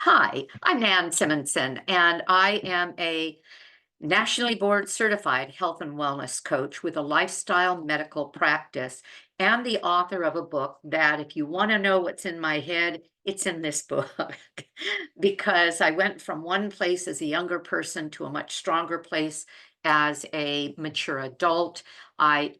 Hi, I'm Nan Simonson, and I am a nationally board certified health and wellness coach with a lifestyle medical practice and the author of a book that, if you want to know what's in my head, it's in this book. Because I went from one place as a younger person to a much stronger place as a mature adult. I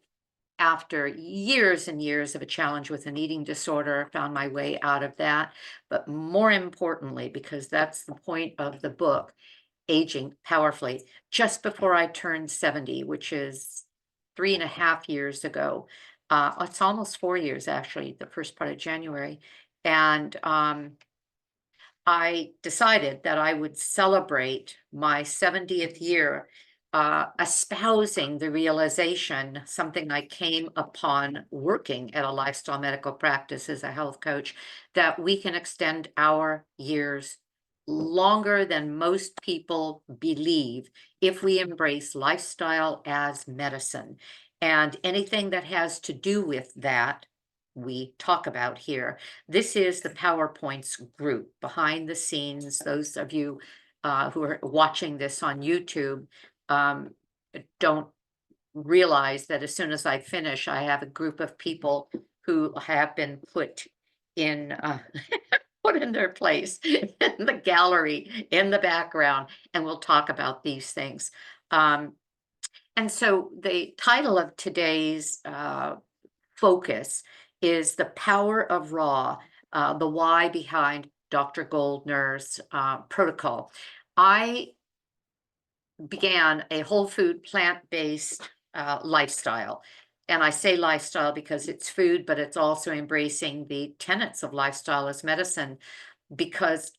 After years and years of a challenge with an eating disorder, found my way out of that. But more importantly, because that's the point of the book, Aging Powerfully, just before I turned 70, which is 3.5 years ago. It's almost 4 years, actually, the first part of January. And I decided that I would celebrate my 70th year, espousing the realization, something I came upon working at a lifestyle medical practice as a health coach, that we can extend our years longer than most people believe if we embrace lifestyle as medicine. And anything that has to do with that, we talk about here. This is the PowerPoints group behind the scenes. Those of you who are watching this on YouTube um, don't realize that as soon as I finish, I have a group of people who have been put in put in their place in the gallery in the background, and we'll talk about these things. And so the title of today's focus is the power of raw, the why behind Dr. Goldner's protocol. I began a whole food, plant-based lifestyle. And I say lifestyle because it's food, but it's also embracing the tenets of lifestyle as medicine, because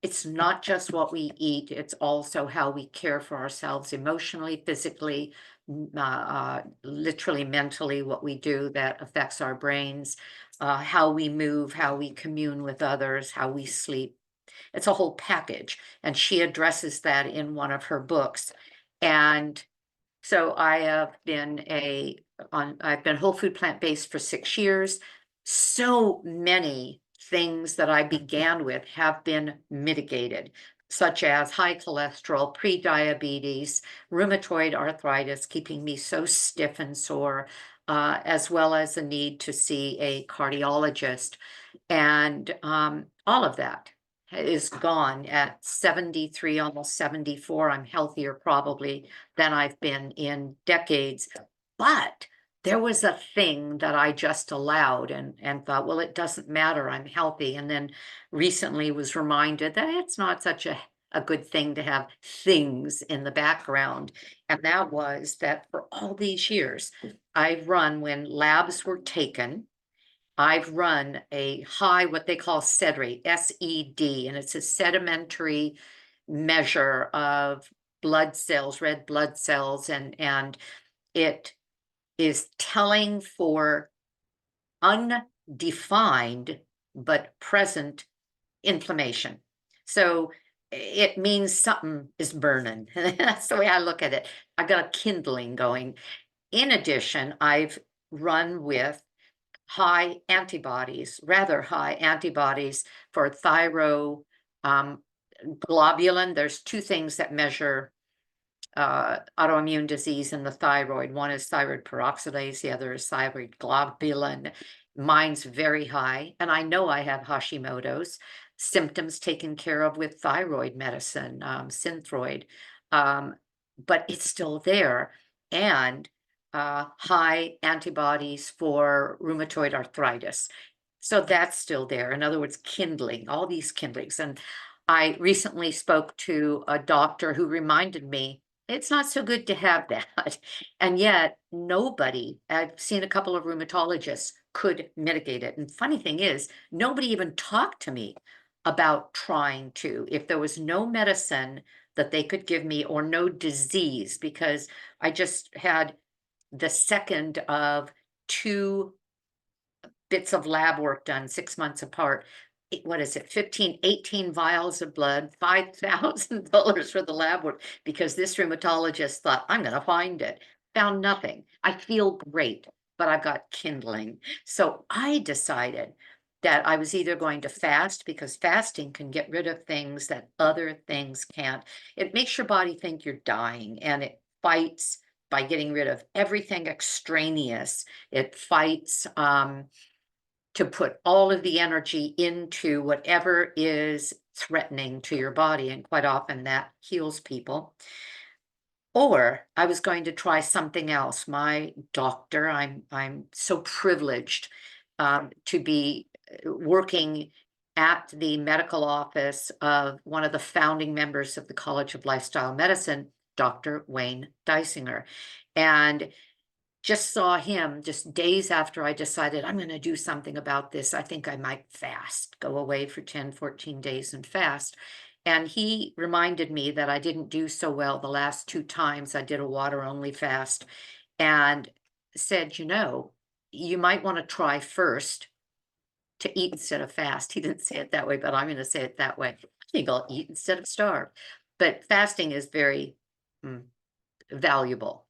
it's not just what we eat, it's also how we care for ourselves emotionally, physically, literally, mentally, what we do that affects our brains, how we move, how we commune with others, how we sleep. It's a whole package, and she addresses that in one of her books. And so I've been whole food plant-based for 6 years. So many things that I began with have been mitigated, such as high cholesterol, pre-diabetes, rheumatoid arthritis, keeping me so stiff and sore, as well as the need to see a cardiologist. And all of that is gone at 73, almost 74. I'm healthier probably than I've been in decades. But there was a thing that I just allowed and thought, well, it doesn't matter, I'm healthy. And then recently was reminded that it's not such a good thing to have things in the background. And that was that for all these years, I've run, when labs were taken, I've run a high, what they call SED rate, SED, and it's a sedimentary measure of blood cells, red blood cells, and it is telling for undefined but present inflammation. So it means something is burning. That's the way I look at it. I've got a kindling going. In addition, I've run with high antibodies, rather high antibodies for thyroglobulin. There's two things that measure autoimmune disease in the thyroid. One is thyroid peroxidase, the other is thyroid globulin. Mine's very high, and I know I have Hashimoto's, symptoms taken care of with thyroid medicine, Synthroid, but it's still there. And high antibodies for rheumatoid arthritis. So that's still there. In other words, kindling, all these kindlings. And I recently spoke to a doctor who reminded me it's not so good to have that. And yet nobody, I've seen a couple of rheumatologists, could mitigate it. And funny thing is, nobody even talked to me about trying to, if there was no medicine that they could give me or no disease, because I just had the second of two bits of lab work done 6 months apart. What is it, 15, 18 vials of blood, $5,000 for the lab work, because this rheumatologist thought, I'm going to find it. Found nothing. I feel great, but I've got kindling. So I decided that I was either going to fast, because fasting can get rid of things that other things can't. It makes your body think you're dying, and it fights by getting rid of everything extraneous. It fights to put all of the energy into whatever is threatening to your body, and quite often that heals people. Or I was going to try something else. My doctor, I'm so privileged to be working at the medical office of one of the founding members of the College of Lifestyle Medicine, Dr. Wayne Dysinger. And just saw him just days after I decided I'm going to do something about this. I think I might fast, go away for 10, 14 days and fast. And he reminded me that I didn't do so well the last 2 times I did a water only fast, and said, you might want to try first to eat instead of fast. He didn't say it that way, but I'm going to say it that way. I think I'll eat instead of starve. But fasting is very valuable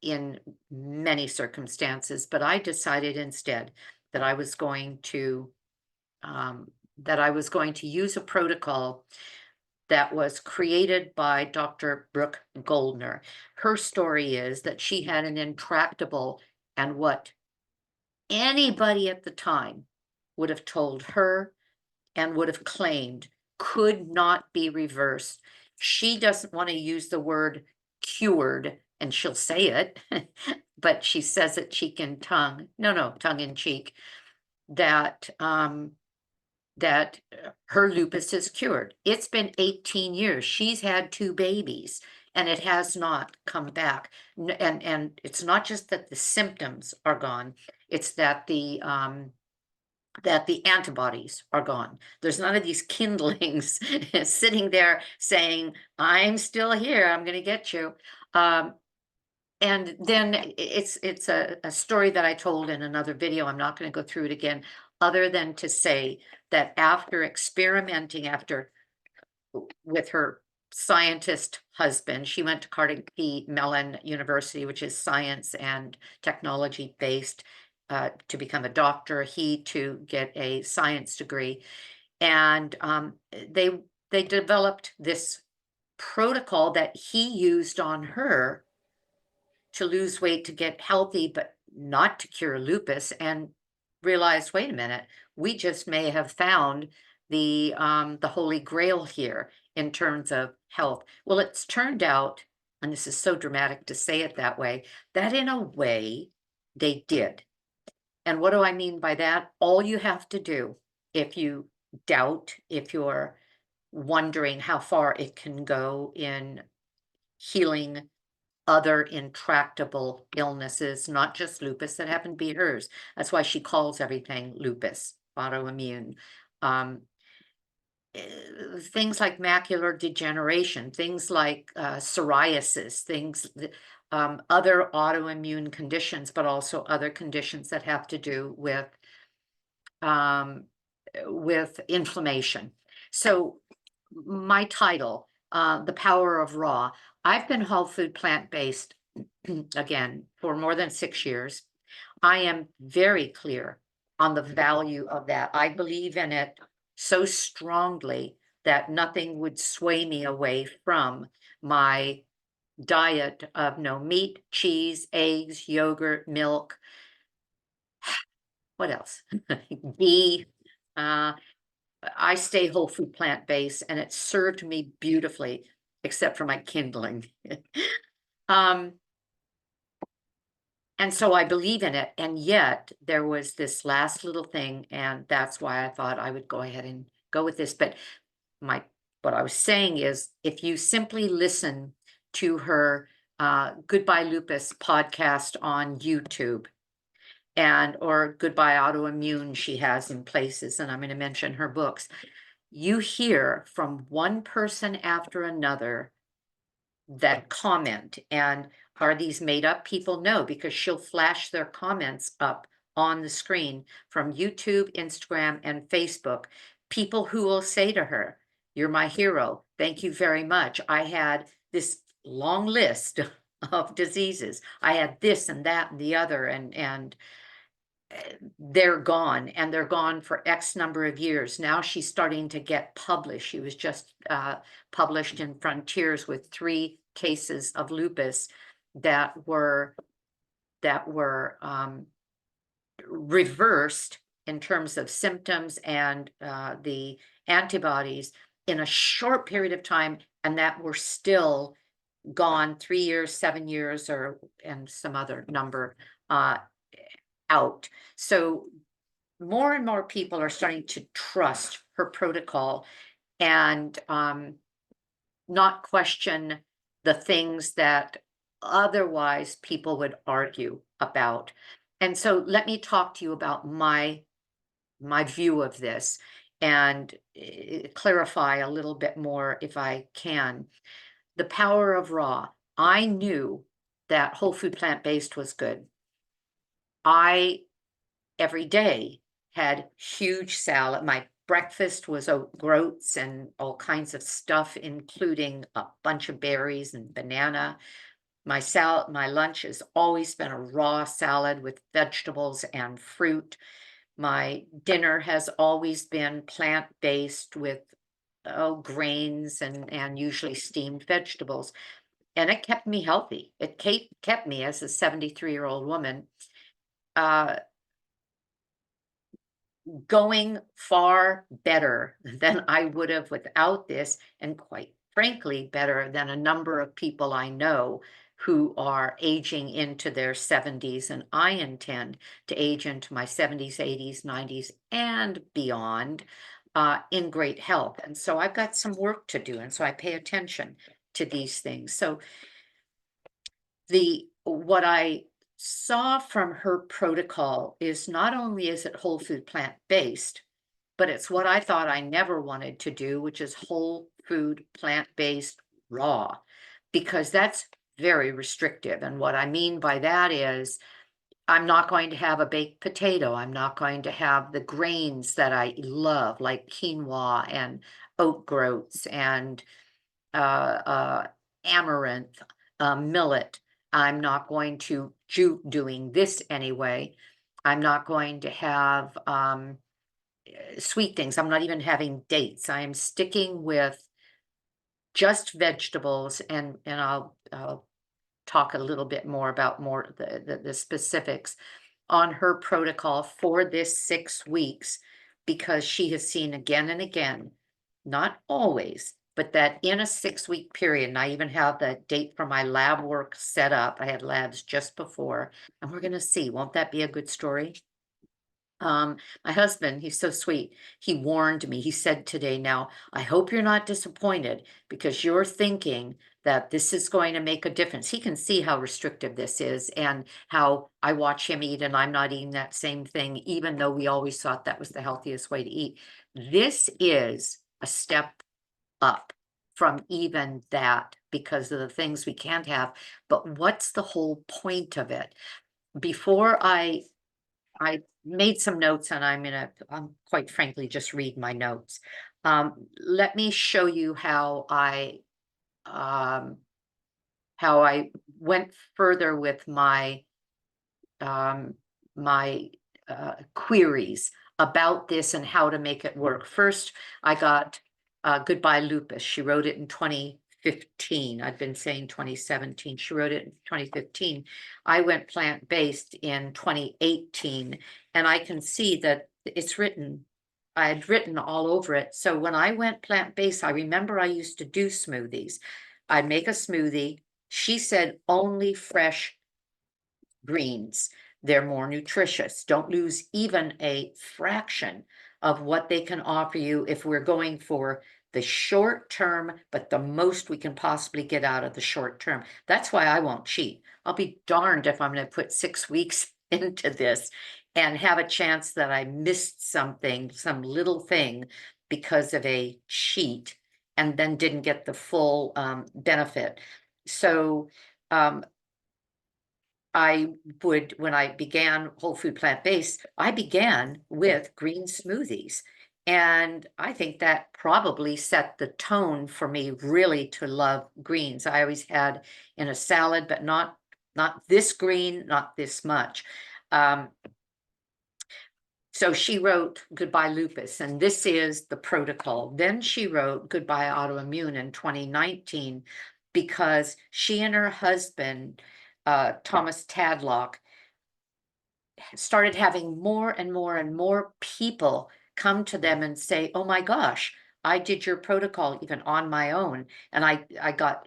in many circumstances. But I decided instead that I was going to use a protocol that was created by Dr. Brooke Goldner. Her story is that she had an intractable, and what anybody at the time would have told her and would have claimed could not be reversed. She doesn't want to use the word cured, and she'll say it, but she says it cheek and tongue. No, tongue in cheek, that her lupus is cured. It's been 18 years. She's had 2 babies, and it has not come back. And it's not just that the symptoms are gone, it's that the antibodies are gone. There's none of these kindlings sitting there saying, I'm still here, I'm going to get you. And then it's a story that I told in another video. I'm not going to go through it again, other than to say that after experimenting, with her scientist husband, she went to Carnegie Mellon University, which is science and technology based, to become a doctor, he to get a science degree. And they developed this protocol that he used on her to lose weight, to get healthy, but not to cure lupus, and realized, wait a minute, we just may have found the holy grail here in terms of health. Well, it's turned out, and this is so dramatic to say it that way, that in a way they did. And what do I mean by that? All you have to do, if you doubt, if you're wondering how far it can go in healing other intractable illnesses, not just lupus, that happen to be hers. That's why she calls everything lupus, autoimmune. Things like macular degeneration, things like psoriasis, other autoimmune conditions, but also other conditions that have to do with inflammation. So my title, The Power of Raw. I've been whole food plant-based again for more than 6 years. I am very clear on the value of that. I believe in it so strongly that nothing would sway me away from my diet of no meat, cheese, eggs, yogurt, milk. What else? Ghee. I stay whole food plant-based, and it served me beautifully, except for my kindling. And so I believe in it. And yet there was this last little thing, and that's why I thought I would go ahead and go with this. But what I was saying is, if you simply listen to her Goodbye Lupus podcast on YouTube, or Goodbye Autoimmune she has in places, and I'm going to mention her books, you hear from one person after another that comment. And are these made up people? No, because she'll flash their comments up on the screen from YouTube, Instagram, and Facebook. People who will say to her, you're my hero. Thank you very much. I had this long list of diseases. I had this and that and the other, and they're gone, and they're gone for X number of years. Now she's starting to get published. She was just published in Frontiers with 3 cases of lupus that were reversed in terms of symptoms and the antibodies in a short period of time, and that were still gone 3 years, 7 years, and some other number out. So more and more people are starting to trust her protocol and not question the things that otherwise people would argue about. And so let me talk to you about my view of this and clarify a little bit more if I can. The power of raw. I knew that whole food plant-based was good. I every day had huge salad. My breakfast was oat groats and all kinds of stuff, including a bunch of berries and banana. My lunch has always been a raw salad with vegetables and fruit. My dinner has always been plant-based with grains and usually steamed vegetables. And it kept me healthy. It kept me, as a 73-year-old woman, going far better than I would have without this, and quite frankly, better than a number of people I know who are aging into their 70s, and I intend to age into my 70s, 80s, 90s, and beyond in great health. And so I've got some work to do, and so I pay attention to these things. So what I saw from her protocol is not only is it whole food plant-based, but it's what I thought I never wanted to do, which is whole food plant-based raw, because that's very restrictive. And what I mean by that is I'm not going to have a baked potato. I'm not going to have the grains that I love, like quinoa and oat groats and amaranth, millet. I'm not going to doing this anyway. I'm not going to have sweet things. I'm not even having dates. I am sticking with just vegetables, and I'll talk a little bit more about the specifics on her protocol for this 6 weeks, because she has seen again and again, not always, but that in a 6-week period, and I even have the date for my lab work set up. I had labs just before, and we're gonna see, won't that be a good story? My husband, he's so sweet. He warned me. He said today, now, I hope you're not disappointed because you're thinking that this is going to make a difference. He can see how restrictive this is and how I watch him eat and I'm not eating that same thing, even though we always thought that was the healthiest way to eat. This is a step up from even that because of the things we can't have. But what's the whole point of it? Before I made some notes, and I'm gonna, quite frankly, just read my notes. Let me show you um, how I went further with my my queries about this and how to make it work. First, I got Goodbye Lupus. She wrote it in 2015. I've been saying 2017. She wrote it in 2015. I went plant-based in 2018, and I can see that it's written, I had written all over it. So when I went plant-based, I remember I used to do smoothies. I'd make a smoothie. She said only fresh greens. They're more nutritious. Don't lose even a fraction of what they can offer you if we're going for the short term, but the most we can possibly get out of the short term. That's why I won't cheat. I'll be darned if I'm going to put 6 weeks into this and have a chance that I missed something, some little thing, because of a cheat, and then didn't get the full benefit. So I would, when I began whole food plant-based, I began with green smoothies. And I think that probably set the tone for me really to love greens. I always had in a salad, but not this green, not this much. So she wrote Goodbye Lupus, and this is the protocol. Then she wrote Goodbye Autoimmune in 2019 because she and her husband, Thomas Tadlock, started having more and more and more people come to them and say, oh my gosh, I did your protocol even on my own, and I got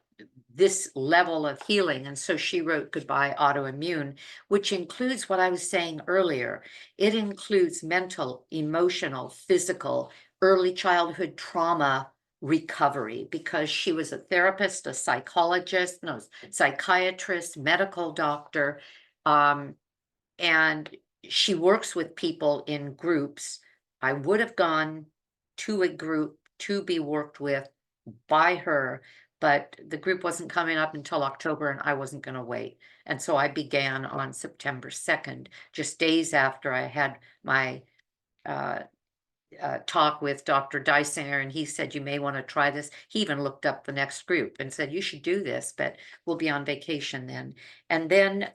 this level of healing. And so she wrote Goodbye Autoimmune, which includes what I was saying earlier. It includes mental, emotional, physical, early childhood trauma recovery, because she was a therapist, a psychologist, no, psychiatrist, medical doctor, and she works with people in groups. I would have gone to a group to be worked with by her, but the group wasn't coming up until October and I wasn't going to wait. And so I began on September 2nd, just days after I had my talk with Dr. Dysinger, and he said, you may want to try this. He even looked up the next group and said, you should do this, but we'll be on vacation then. And then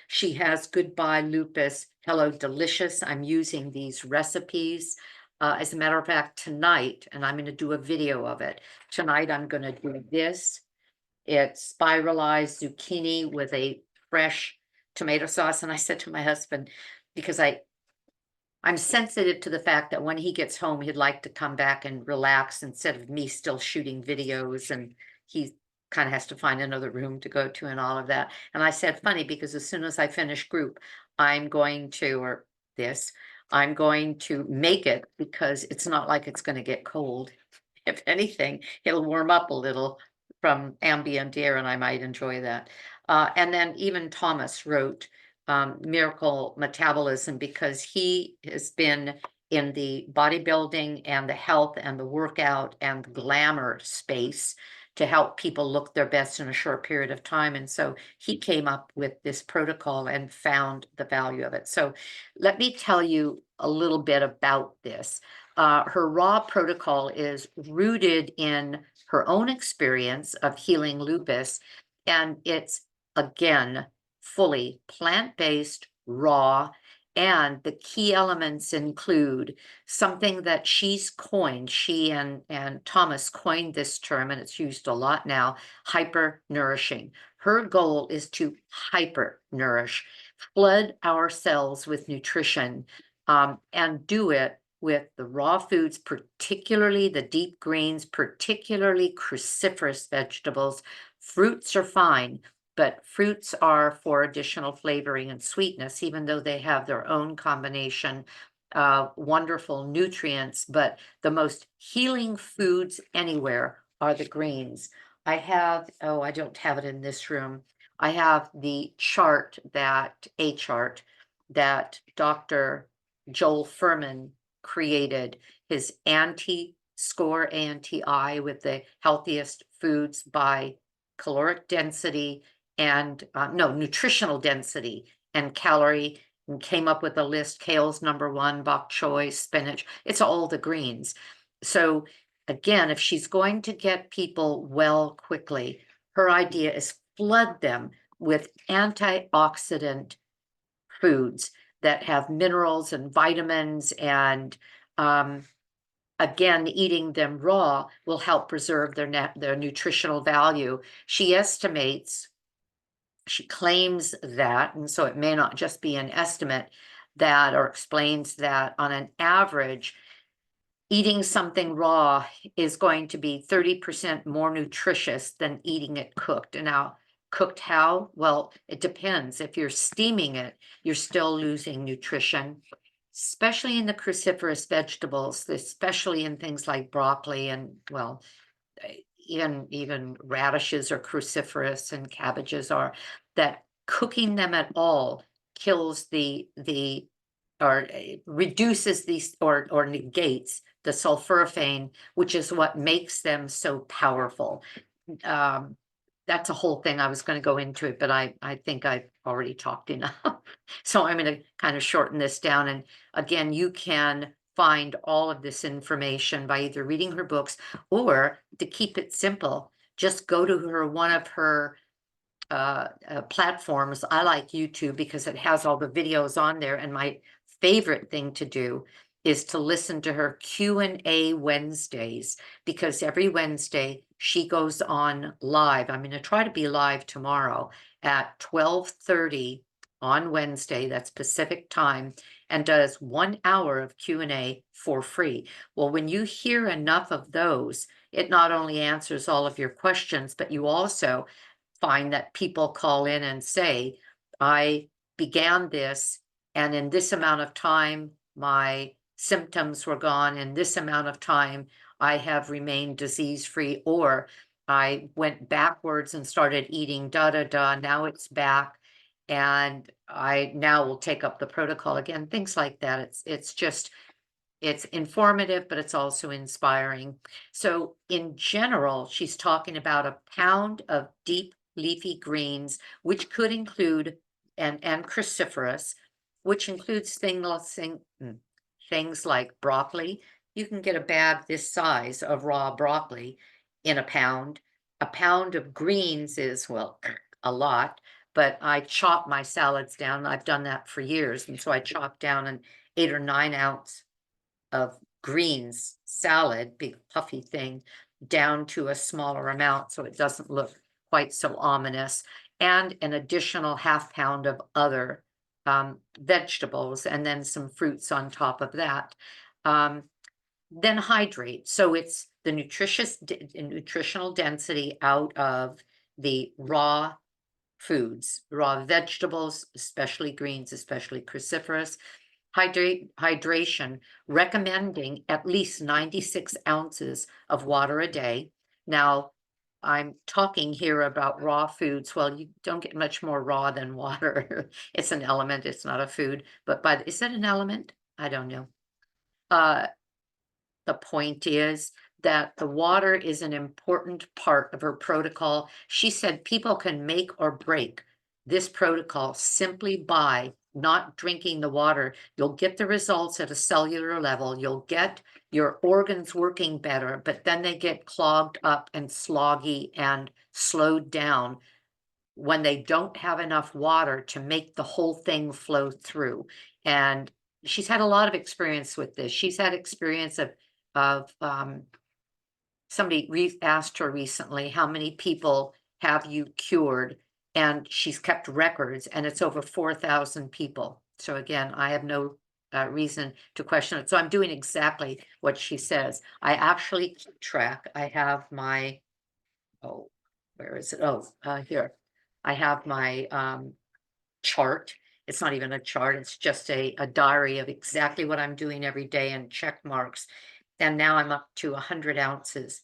she has Goodbye Lupus, Hello Delicious. I'm using these recipes. As a matter of fact, tonight, and I'm going to do a video of it. Tonight, I'm going to do this. It's spiralized zucchini with a fresh tomato sauce. And I said to my husband, because I'm sensitive to the fact that when he gets home, he'd like to come back and relax instead of me still shooting videos, and he kind of has to find another room to go to and all of that. And I said, funny, because as soon as I finish group, I'm going to make it, because it's not like it's going to get cold. If anything, it'll warm up a little from ambient air, and I might enjoy that. And then even Thomas wrote Miracle Metabolism, because he has been in the bodybuilding and the health and the workout and the glamour space to help people look their best in a short period of time. And so he came up with this protocol and found the value of it. So let me tell you a little bit about this. Her raw protocol is rooted in her own experience of healing lupus, and it's, again, fully plant-based, raw, and the key elements include something that she's coined. She and Thomas coined this term, and it's used a lot now, hyper nourishing. Her goal is to hyper nourish, flood our cells with nutrition, and do it with the raw foods, particularly the deep greens, particularly cruciferous vegetables. Fruits are fine, but fruits are for additional flavoring and sweetness, even though they have their own combination of wonderful nutrients. But the most healing foods anywhere are the greens. I have, oh, I don't have it in this room. I have the chart a chart that Dr. Joel Furman created, his anti-score, ANTI, with the healthiest foods by caloric density and nutritional density and calorie, and came up with a list. Kale's #1, bok choy, spinach. It's all the greens. So again, if she's going to get people well quickly, her idea is flood them with antioxidant foods that have minerals and vitamins, and again, eating them raw will help preserve their nutritional value. She claims that, and so it may not just be an estimate, that, or explains that on an average, eating something raw is going to be 30% more nutritious than eating it cooked. And now, cooked how? Well, it depends. If you're steaming it, you're still losing nutrition, especially in the cruciferous vegetables, especially in things like broccoli and, well, even radishes are cruciferous, and cabbages are. That cooking them at all kills or reduces these, or negates the sulforaphane, which is what makes them so powerful. That's a whole thing. I was going to go into it, but I think I've already talked enough. So I'm going to kind of shorten this down. And again, you can find all of this information by either reading her books, or, to keep it simple, just go to one of her platforms. I like YouTube because it has all the videos on there, and my favorite thing to do is to listen to her Q&A Wednesdays, because every Wednesday she goes on live. I'm going to try to be live tomorrow at 12:30 on Wednesday, that's Pacific time, and does 1 hour of Q&A for free. Well, when you hear enough of those, it not only answers all of your questions, but you also find that people call in and say, I began this, and in this amount of time, my symptoms were gone. In this amount of time, I have remained disease-free, or I went backwards and started eating da-da-da, now it's back, and I now will take up the protocol again, things like that. It's just, it's informative, but it's also inspiring. So in general, she's talking about a pound of deep leafy greens, which could include, and cruciferous, which includes things like broccoli. You can get a bag this size of raw broccoli in a pound. A pound of greens is, well, a lot, but I chop my salads down. I've done that for years. And so I chop down an 8 or 9 ounce of greens salad, big puffy thing, down to a smaller amount so it doesn't look quite so ominous, and an additional ½ pound of other vegetables, and then some fruits on top of that. Then hydrate. So it's the nutritional density out of the raw foods, raw vegetables, especially greens, especially cruciferous. Hydration, recommending at least 96 ounces of water a day. Now, I'm talking here about raw foods. Well, you don't get much more raw than water. It's an element, it's not a food. But is it an element? I don't know. The point is that the water is an important part of her protocol. She said people can make or break this protocol simply by not drinking the water. You'll get the results at a cellular level. You'll get your organs working better, but then they get clogged up and sloggy and slowed down when they don't have enough water to make the whole thing flow through. And she's had a lot of experience with this. She's had experience of somebody asked her recently, how many people have you cured? And she's kept records, and it's over 4,000 people. So again, I have no reason to question it. So I'm doing exactly what she says. I actually keep track. I have my, oh, where is it? Oh, here. I have my chart. It's not even a chart. It's just a diary of exactly what I'm doing every day and check marks. And now I'm up to 100 ounces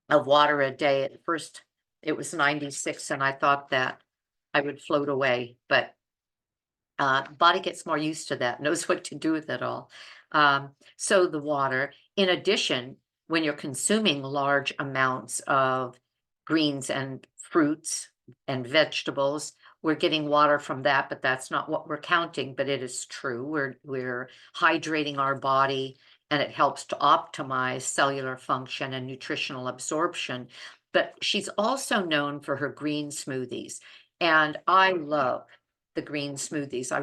of water a day. At first, it was 96, and I thought that I would float away, but body gets more used to that, knows what to do with it all. So the water, in addition, when you're consuming large amounts of greens and fruits and vegetables, we're getting water from that, but that's not what we're counting, but it is true. We're hydrating our body, and it helps to optimize cellular function and nutritional absorption. But she's also known for her green smoothies, and I love the green smoothies. I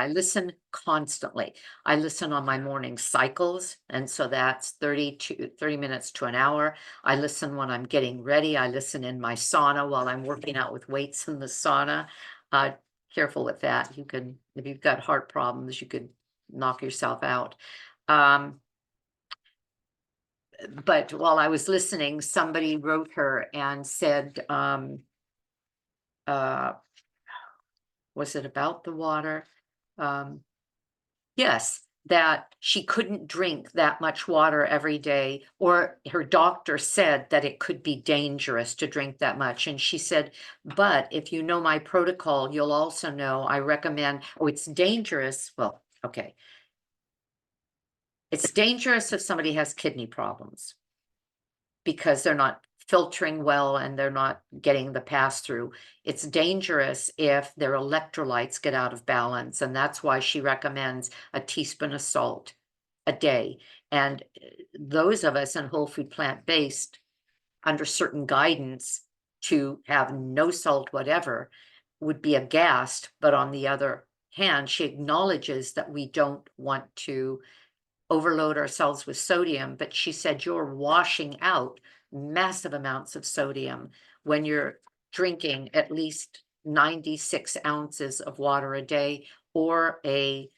listen constantly. I listen on my morning cycles, and so that's 30 minutes to an hour. I listen when I'm getting ready. I listen in my sauna while I'm working out with weights in the sauna. Careful with that. You can, if you've got heart problems, you could knock yourself out. But while I was listening, somebody wrote her and said, was it about the water? Yes, that she couldn't drink that much water every day, or her doctor said that it could be dangerous to drink that much. And she said, but if you know my protocol, you'll also know I recommend, oh, it's dangerous. Well, okay. It's dangerous if somebody has kidney problems because they're not filtering well and they're not getting the pass through. It's dangerous if their electrolytes get out of balance, and that's why she recommends a teaspoon of salt a day. And those of us in whole food plant-based, under certain guidance to have no salt whatever, would be aghast. But on the other hand, she acknowledges that we don't want to overload ourselves with sodium, but she said you're washing out massive amounts of sodium when you're drinking at least 96 ounces of water a day, or a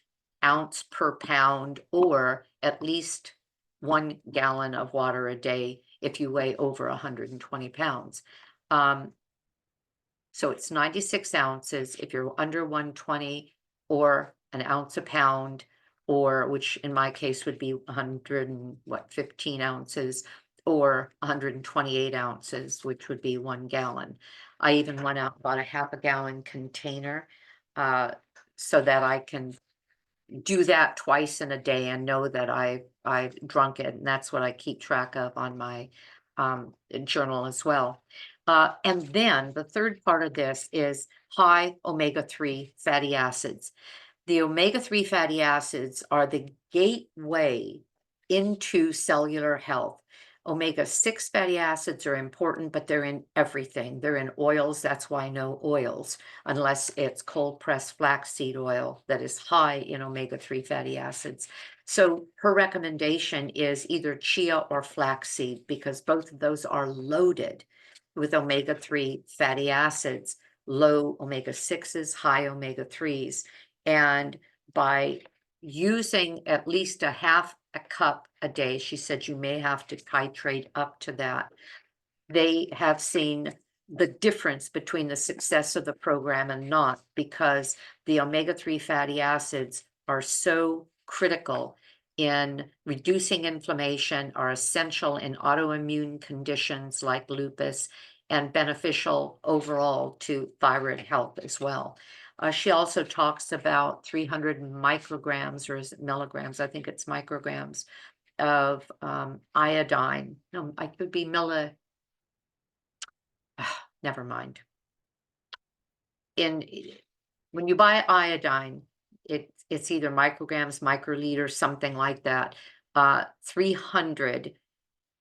ounce per pound, or at least 1 gallon of water a day if you weigh over 120 pounds. So it's 96 ounces if you're under 120, or an ounce a pound, or which in my case would be 15 ounces, or 128 ounces, which would be 1 gallon. I even went out and bought a half-a-gallon container so that I can do that twice in a day and know that I've drunk it, and that's what I keep track of on my journal as well. And then the third part of this is high omega-3 fatty acids. The omega-3 fatty acids are the gateway into cellular health. Omega-6 fatty acids are important, but they're in everything. They're in oils. That's why no oils, unless it's cold pressed flaxseed oil that is high in omega-3 fatty acids. So her recommendation is either chia or flaxseed, because both of those are loaded with omega-3 fatty acids, low omega-6s, high omega-3s. And by using at least a half a cup a day, she said you may have to titrate up to that, they have seen the difference between the success of the program and not, because the omega-3 fatty acids are so critical in reducing inflammation, are essential in autoimmune conditions like lupus, and beneficial overall to thyroid health as well. She also talks about 300 micrograms, or is it milligrams? I think it's micrograms of iodine. No, I could be never mind. When you buy iodine, it's either micrograms, microliters, something like that. 300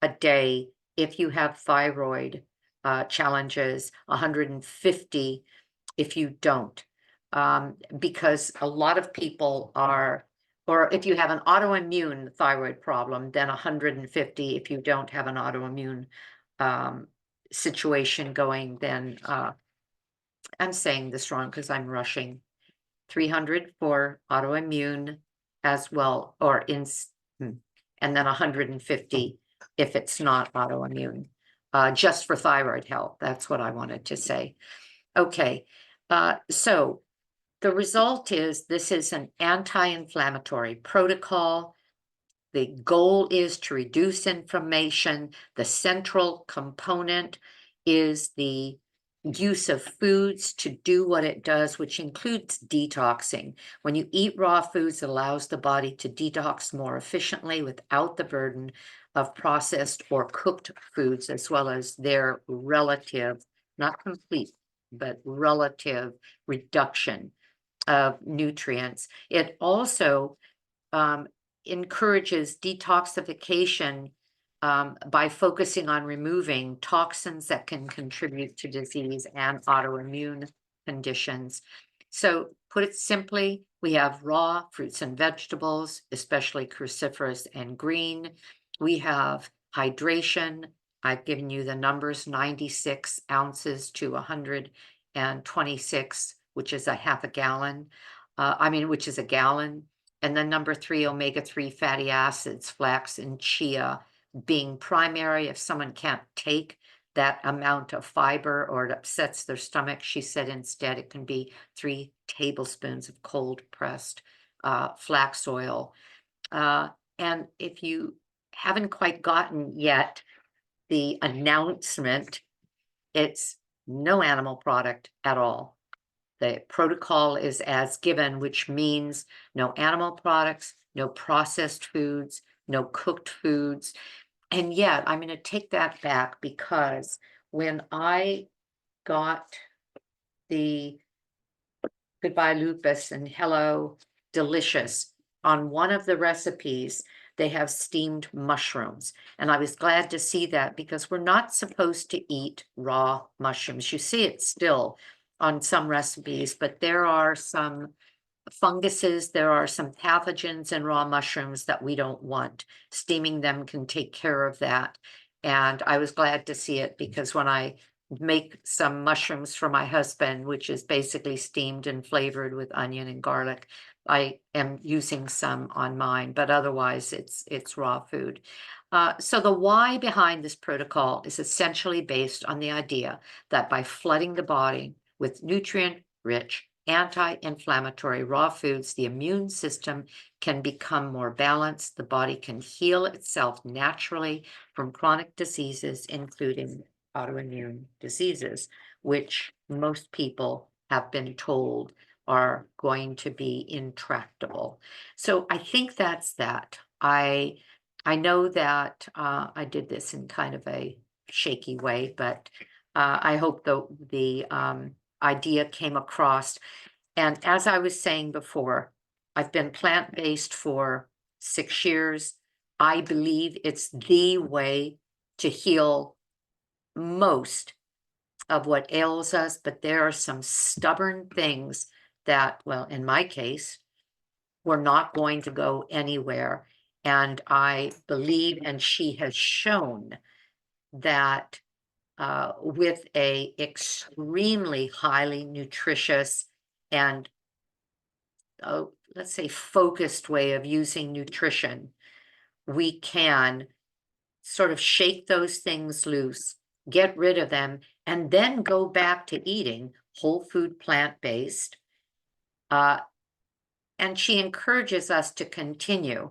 a day if you have thyroid challenges, 150 if you don't. Because a lot of people are, or if you have an autoimmune thyroid problem, then 150 if you don't have an autoimmune situation going, then I'm saying this wrong because I'm rushing. 300 for autoimmune as well, or and then 150 if it's not autoimmune, just for thyroid health. That's what I wanted to say. Okay, so the result is this is an anti-inflammatory protocol. The goal is to reduce inflammation. The central component is the use of foods to do what it does, which includes detoxing. When you eat raw foods, it allows the body to detox more efficiently without the burden of processed or cooked foods, as well as their relative, not complete, but relative reduction of nutrients. It also encourages detoxification by focusing on removing toxins that can contribute to disease and autoimmune conditions. So put it simply, we have raw fruits and vegetables, especially cruciferous and green. We have hydration. I've given you the numbers, 96 ounces to 126, which is a half a gallon. Which is a gallon. And then number 3, omega-3 fatty acids, flax and chia being primary. If someone can't take that amount of fiber or it upsets their stomach, she said instead it can be 3 tablespoons of cold pressed flax oil. And if you haven't quite gotten yet the announcement, it's no animal product at all. The protocol is as given, which means no animal products, no processed foods, no cooked foods. And yet, I'm going to take that back, because when I got the Goodbye Lupus and Hello Delicious, on one of the recipes, they have steamed mushrooms. And I was glad to see that, because we're not supposed to eat raw mushrooms. You see it still on some recipes, but there are some funguses, there are some pathogens in raw mushrooms that we don't want. Steaming them can take care of that. And I was glad to see it because when I make some mushrooms for my husband, which is basically steamed and flavored with onion and garlic, I am using some on mine, but otherwise it's raw food. So the why behind this protocol is essentially based on the idea that by flooding the body with nutrient-rich, anti-inflammatory raw foods, the immune system can become more balanced. The body can heal itself naturally from chronic diseases, including autoimmune diseases, which most people have been told are going to be intractable. So I think that's that. I know that I did this in kind of a shaky way, but I hope the idea came across. And as I was saying before, I've been plant-based for 6 years. I believe it's the way to heal most of what ails us, but there are some stubborn things that, well, in my case, we're not going to go anywhere. And I believe, and she has shown that with a extremely highly nutritious and let's say focused way of using nutrition, we can sort of shake those things loose, get rid of them, and then go back to eating whole food plant-based. And she encourages us to continue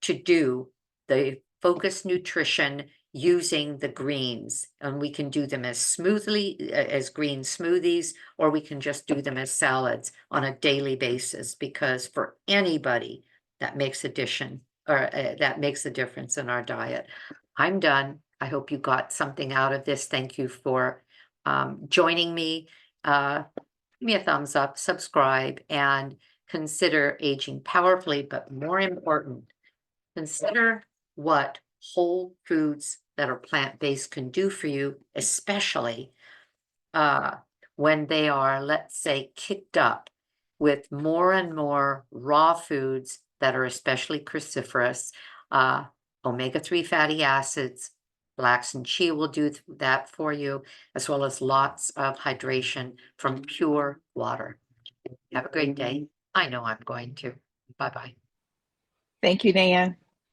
to do the focused nutrition using the greens, and we can do them as smoothly as green smoothies, or we can just do them as salads on a daily basis, because for anybody that makes addition or that makes a difference in our diet. I'm done. I hope you got something out of this. Thank you for joining me. Give me a thumbs up, subscribe, and consider aging powerfully, but more important, consider what whole foods that are plant-based can do for you, especially when they are, let's say, kicked up with more and more raw foods that are especially cruciferous. Omega-3 fatty acids, flax and chia will do that for you, as well as lots of hydration from pure water. Have a great day. I know I'm going to. Bye-bye. Thank you, Naya.